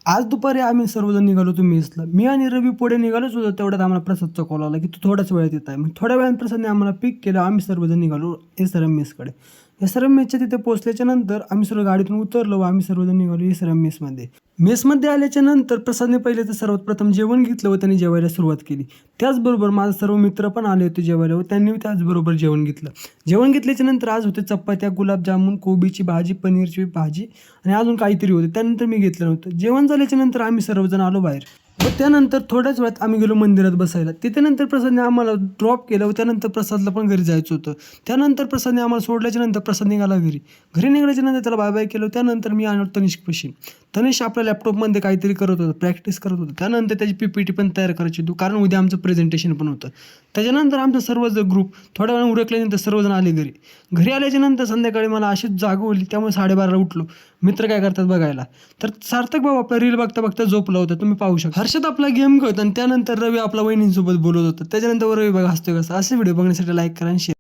आज दुपारी आम्ही सर्वजण निघालो होतो मेसला. मी आणि रवी पुढे निघालोच होतो, तेवढ्यात आम्हाला प्रसादचा कॉल आला, की तू थोड्याच वेळात येत आहे. मग थोड्या वेळाने प्रसादने आम्हाला पिक केलं. आम्ही सर्वजण निघालो एस.आर.एम. मेसकडे. एस.आर.एम. मेसच्या तिथे पोहोचल्याच्या नंतर आम्ही सर्व गाडीतून उतरलो व आम्ही सर्वजण निघालो एस.आर.एम. मेसमध्ये. मेसमध्ये आल्याच्या नंतर प्रसादने पहिले तर सर्वात प्रथम जेवण घेतलं व त्यांनी जेवायला सुरुवात केली. त्याचबरोबर माझे सर्व मित्र पण आले होते जेवायला व त्यांनी त्याचबरोबर जेवण घेतलं. जेवण घेतल्याच्या नंतर आज होते चपात्या, गुलाबजामुन, कोबीची भाजी, पनीरची भाजी आणि अजून काहीतरी होते. त्यानंतर मी घेतलं नव्हतं. जेवण झाल्याच्या नंतर आम्ही सर्वजण आलो बाहेर व त्यानंतर थोड्याच वेळात आम्ही गेलो मंदिरात बसायला. तिथे नंतर प्रसादने आम्हाला ड्रॉप केलं व त्यानंतर प्रसादला पण घरी जायचं होतं. त्यानंतर प्रसादने आम्हाला सोडल्याच्या नंतर प्रसाद निघाला घरी. घरी निघाल्याच्या नंतर त्याला बाय बाय केलं. त्यानंतर मी आलो तनिष्कपाशी. तनिष आपल्या लॅपटॉपमध्ये काहीतरी करत होतं, प्रॅक्टिस करत होतं. त्यानंतर त्याची PPT पण तयार करायची होती, कारण उद्या आमचं प्रेझेंटेशन पण होतं. त्याच्यानंतर आमचा सर्वच ग्रुप थोड्या वेळाने उरकल्यानंतर सर्वजण आले घरी. घरी आल्याच्या नंतर संध्याकाळी मला अशीच जाग होली, त्यामुळे 12:30ला उठलो मित्र काय करतात बघायला. तर सार्थक भाऊ आपला रील बघता बघता झोपला होता, तुम्ही पाहू शकता. हर्षद आपला गेम खेळतो आणि त्यानंतर रवी आपला वहिनींसोबत बोलत होता. त्याच्यानंतर रवी बघा हसतोय कसा. असे व्हिडिओ बघण्यासाठी लाईक करा आणि शेअर